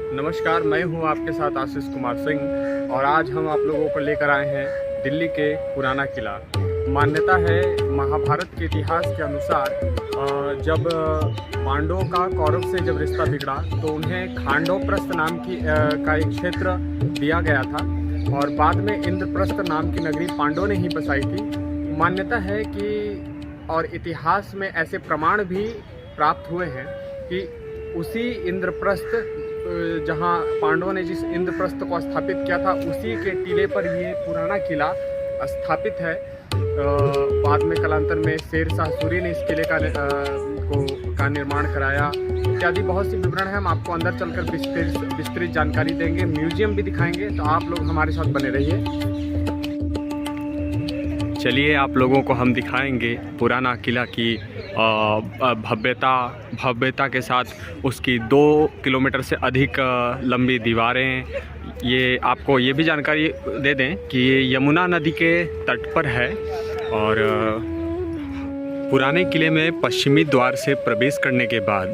नमस्कार, मैं हूं आपके साथ आशीष कुमार सिंह और आज हम आप लोगों को लेकर आए हैं दिल्ली के पुराना किला। मान्यता है महाभारत के इतिहास के अनुसार जब पांडवों का कौरव से जब रिश्ता बिगड़ा तो उन्हें खांडवप्रस्थ नाम की का एक क्षेत्र दिया गया था और बाद में इंद्रप्रस्थ नाम की नगरी पांडवों ने ही बसाई थी। मान्यता है कि और इतिहास में ऐसे प्रमाण भी प्राप्त हुए हैं कि उसी इंद्रप्रस्थ जहाँ पांडवों ने जिस इंद्रप्रस्थ को स्थापित किया था उसी के टीले पर ये पुराना किला स्थापित है। बाद में कालांतर में शेरशाह सूरी ने इस किले का निर्माण कराया। इत्यादि बहुत सी विवरण है, हम आपको अंदर चलकर विस्तृत जानकारी देंगे, म्यूजियम भी दिखाएंगे, तो आप लोग हमारे साथ बने रहिए। चलिए आप लोगों को हम दिखाएंगे पुराना किला की भव्यता के साथ उसकी 2 किलोमीटर से अधिक लंबी दीवारें। ये आपको ये भी जानकारी दे दें कि ये यमुना नदी के तट पर है और पुराने किले में पश्चिमी द्वार से प्रवेश करने के बाद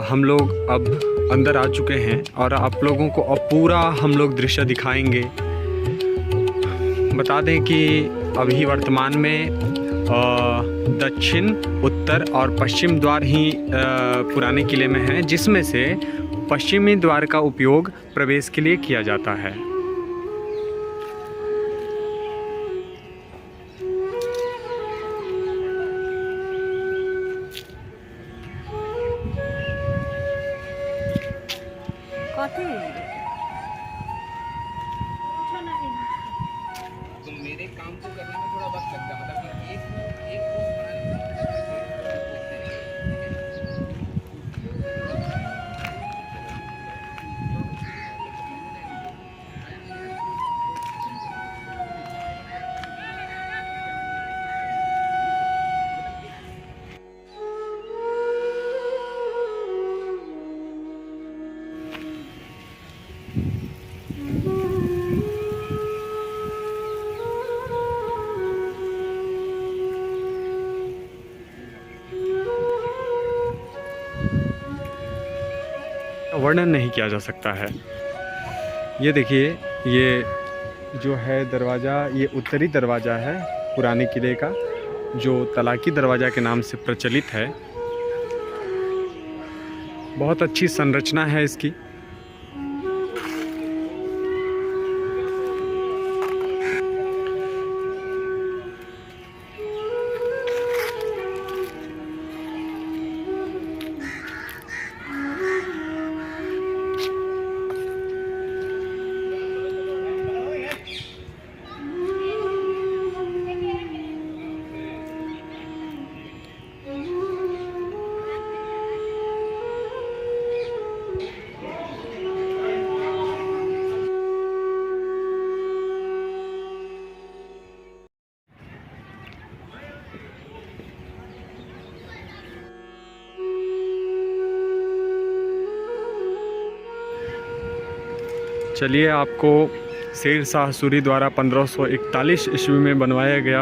हम लोग अब अंदर आ चुके हैं और आप लोगों को अब पूरा हम लोग दृश्य दिखाएंगे। बता दें कि अभी वर्तमान में दक्षिण, उत्तर और पश्चिम द्वार ही पुराने किले में हैं, जिसमें से पश्चिमी द्वार का उपयोग प्रवेश के लिए किया जाता है। तो मेरे काम को करने में थोड़ा वक्त लगता है, मतलब कि एक पोस्ट बनाने में वर्णन नहीं किया जा सकता है। ये देखिए, ये जो है दरवाज़ा, ये उत्तरी दरवाज़ा है पुराने किले का, जो तलाकी दरवाज़ा के नाम से प्रचलित है। बहुत अच्छी संरचना है इसकी। चलिए आपको शेरशाह सूरी द्वारा 1541 ईस्वी में बनवाया गया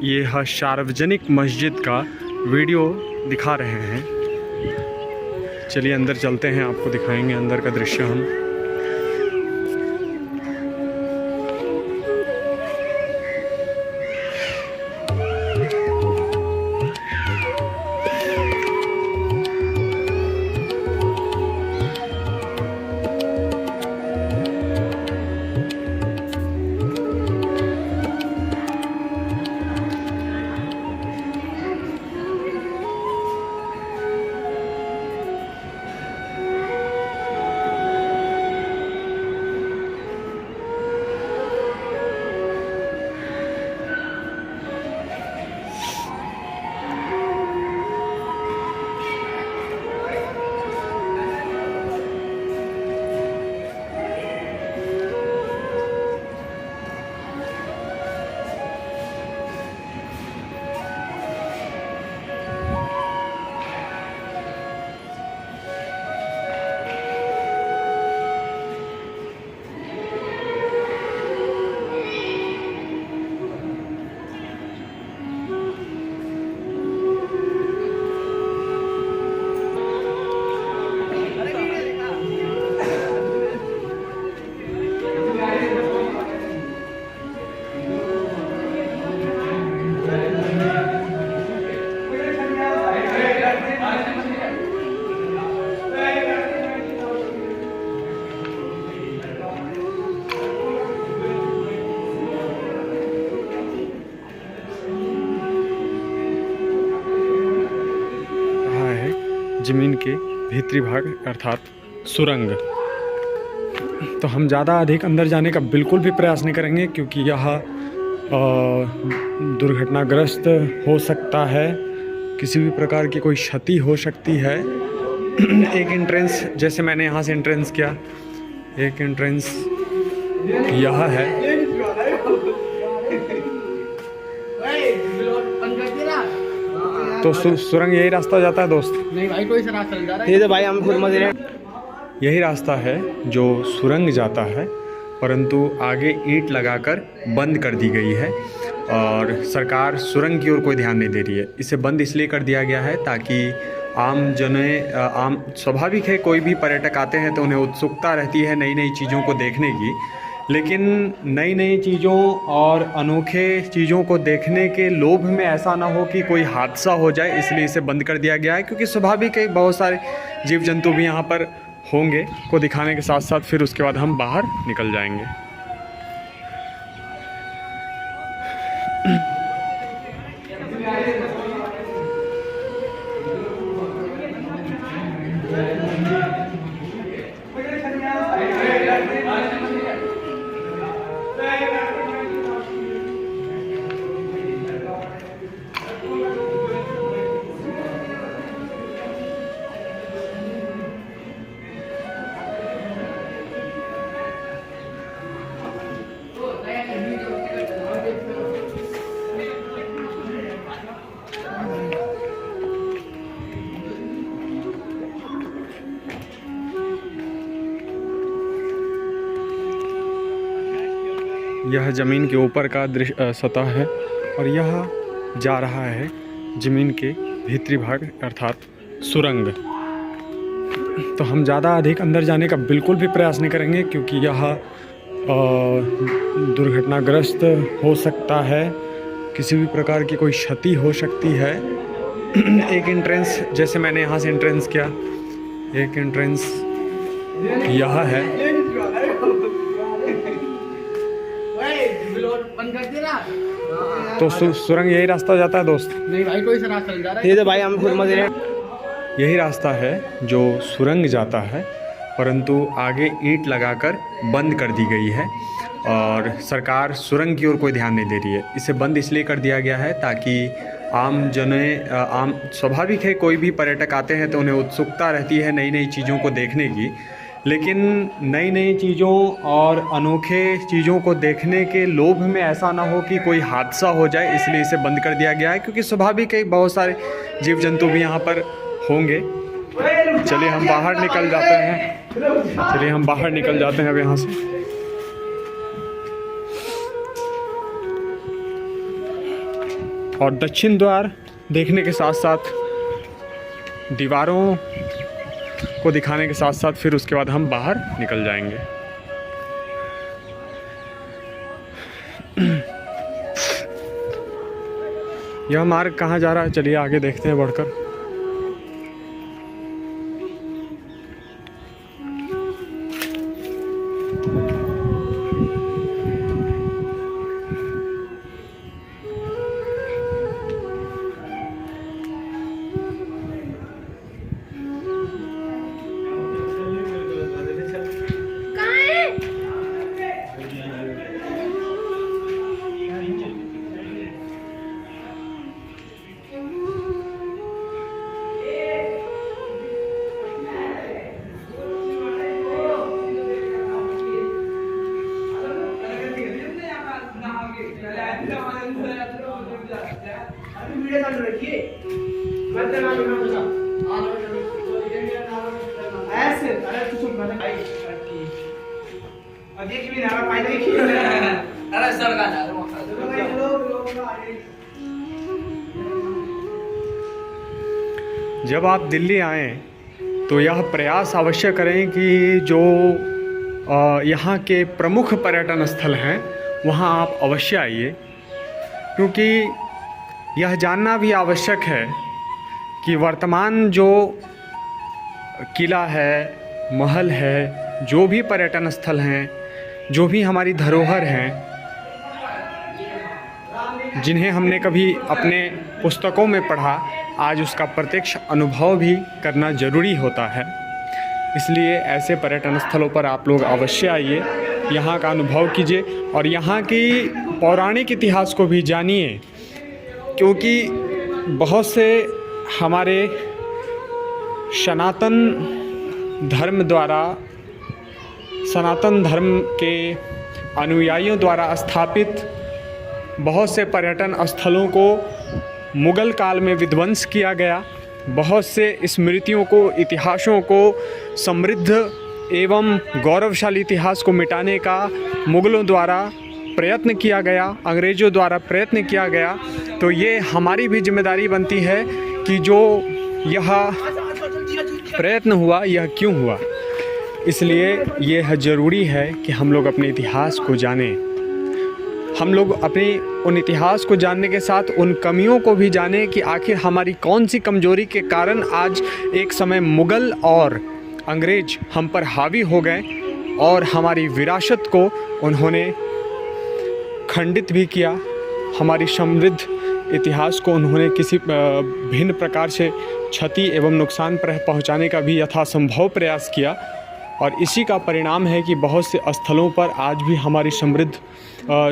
ये सार्वजनिक मस्जिद का वीडियो दिखा रहे हैं। चलिए अंदर चलते हैं, आपको दिखाएंगे अंदर का दृश्य हम। ज़मीन के भीतरी भाग अर्थात सुरंग। तो हम ज़्यादा अधिक अंदर जाने का बिल्कुल भी प्रयास नहीं करेंगे क्योंकि यह दुर्घटनाग्रस्त हो सकता है, किसी भी प्रकार की कोई क्षति हो सकती है। एक एंट्रेंस, जैसे मैंने यहाँ से एंट्रेंस किया, एक एंट्रेंस यह है। तो सुरंग यही रास्ता जाता है दोस्त? नहीं भाई, कोई सा रास्ता नहीं जा रहा है। ये तो भाई हम खुद मजे रहे। यही रास्ता है जो सुरंग जाता है, परंतु आगे ईंट लगाकर बंद कर दी गई है और सरकार सुरंग की ओर कोई ध्यान नहीं दे रही है। इसे बंद इसलिए कर दिया गया है ताकि आम स्वाभाविक है, कोई भी पर्यटक आते हैं तो उन्हें उत्सुकता रहती है नई नई चीज़ों को देखने की, लेकिन नई नई चीज़ों और अनोखे चीज़ों को देखने के लोभ में ऐसा ना हो कि कोई हादसा हो जाए, इसलिए इसे बंद कर दिया गया है। क्योंकि स्वाभाविक है बहुत सारे जीव जंतु भी यहाँ पर होंगे को दिखाने के साथ साथ फिर उसके बाद हम बाहर निकल जाएंगे। यह ज़मीन के ऊपर का दृश्य सतह है और यह जा रहा है ज़मीन के भीतरी भाग अर्थात सुरंग। तो हम ज़्यादा अधिक अंदर जाने का बिल्कुल भी प्रयास नहीं करेंगे क्योंकि यह दुर्घटनाग्रस्त हो सकता है, किसी भी प्रकार की कोई क्षति हो सकती है। एक एंट्रेंस, जैसे मैंने यहाँ से एंट्रेंस किया, एक एंट्रेंस यह है। तो सुरंग यही रास्ता जाता है दोस्त? नहीं भाई, कोई सा रास्ता नहीं जा रहा है। ये तो भाई हम खुद मजे रहे। यही रास्ता है जो सुरंग जाता है, परंतु आगे ईंट लगाकर बंद कर दी गई है और सरकार सुरंग की ओर कोई ध्यान नहीं दे रही है। इसे बंद इसलिए कर दिया गया है ताकि आम स्वाभाविक है, कोई भी पर्यटक आते हैं तो उन्हें उत्सुकता रहती है नई नई चीज़ों को देखने की, लेकिन नई नई चीज़ों और अनोखे चीज़ों को देखने के लोभ में ऐसा ना हो कि कोई हादसा हो जाए, इसलिए इसे बंद कर दिया गया है। क्योंकि स्वाभाविक है बहुत सारे जीव जंतु भी यहाँ पर होंगे। चलिए हम बाहर निकल जाते हैं, अब यहाँ से। और दक्षिण द्वार देखने के साथ साथ दीवारों को दिखाने के साथ साथ फिर उसके बाद हम बाहर निकल जाएंगे। यह मार्ग कहाँ जा रहा है, चलिए आगे देखते हैं बढ़कर। जब आप दिल्ली आएँ तो यह प्रयास अवश्य करें कि जो यहाँ के प्रमुख पर्यटन स्थल हैं वहाँ आप अवश्य आइए, क्योंकि यह जानना भी आवश्यक है कि वर्तमान जो किला है, महल है, जो भी पर्यटन स्थल हैं, जो भी हमारी धरोहर हैं, जिन्हें हमने कभी अपने पुस्तकों में पढ़ा, आज उसका प्रत्यक्ष अनुभव भी करना ज़रूरी होता है। इसलिए ऐसे पर्यटन स्थलों पर आप लोग अवश्य आइए, यहाँ का अनुभव कीजिए और यहाँ की पौराणिक इतिहास को भी जानिए, क्योंकि बहुत से हमारे सनातन धर्म के अनुयायियों द्वारा स्थापित बहुत से पर्यटन स्थलों को मुग़ल काल में विध्वंस किया गया। बहुत से स्मृतियों को, इतिहासों को, समृद्ध एवं गौरवशाली इतिहास को मिटाने का मुग़लों द्वारा प्रयत्न किया गया, अंग्रेज़ों द्वारा प्रयत्न किया गया। तो ये हमारी भी जिम्मेदारी बनती है कि जो यह प्रयत्न हुआ यह क्यों हुआ। इसलिए यह ज़रूरी है कि हम लोग अपने इतिहास को जानें। हम लोग अपने उन इतिहास को जानने के साथ उन कमियों को भी जानें कि आखिर हमारी कौन सी कमज़ोरी के कारण आज एक समय मुग़ल और अंग्रेज़ हम पर हावी हो गए और हमारी विरासत को उन्होंने खंडित भी किया। हमारी समृद्ध इतिहास को उन्होंने किसी भिन्न प्रकार से क्षति एवं नुकसान पहुंचाने का भी यथासंभव प्रयास किया। और इसी का परिणाम है कि बहुत से स्थलों पर आज भी हमारी समृद्ध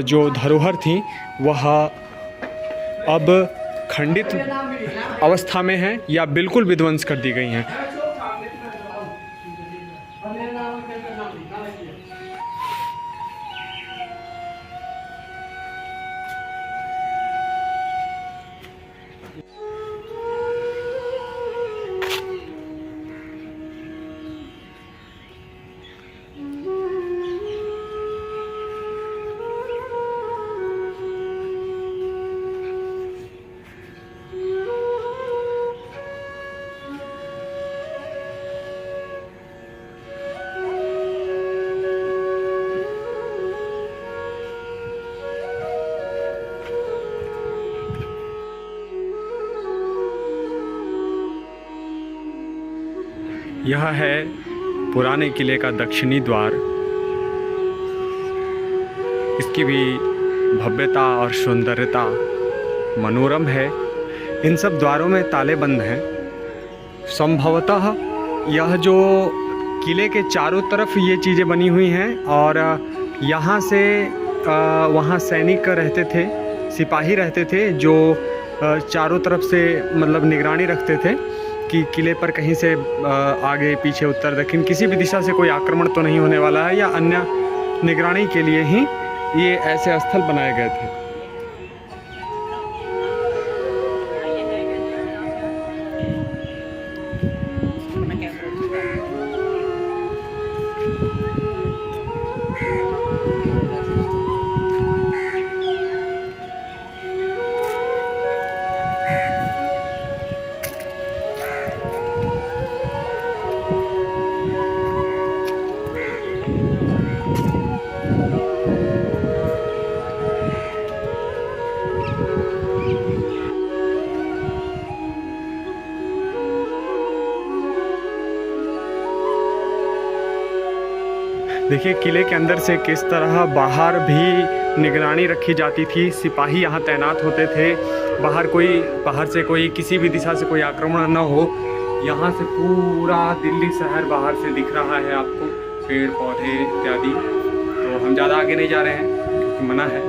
जो धरोहर थी वह अब खंडित अवस्था में है या बिल्कुल विध्वंस कर दी गई हैं। यह है पुराने किले का दक्षिणी द्वार। इसकी भी भव्यता और सौंदर्यता मनोरम है। इन सब द्वारों में ताले बंद हैं। संभवतः यह जो किले के चारों तरफ ये चीज़ें बनी हुई हैं और यहाँ से वहाँ सैनिक रहते थे, सिपाही रहते थे जो चारों तरफ से मतलब निगरानी रखते थे कि किले पर कहीं से आगे पीछे उत्तर दक्षिण किसी भी दिशा से कोई आक्रमण तो नहीं होने वाला है, या अन्य निगरानी के लिए ही ये ऐसे स्थल बनाए गए थे। देखिए किले के अंदर से किस तरह बाहर भी निगरानी रखी जाती थी, सिपाही यहाँ तैनात होते थे। बाहर से कोई किसी भी दिशा से कोई आक्रमण न हो। यहाँ से पूरा दिल्ली शहर बाहर से दिख रहा है आपको, पेड़ पौधे इत्यादि। तो हम ज़्यादा आगे नहीं जा रहे हैं क्योंकि मना है।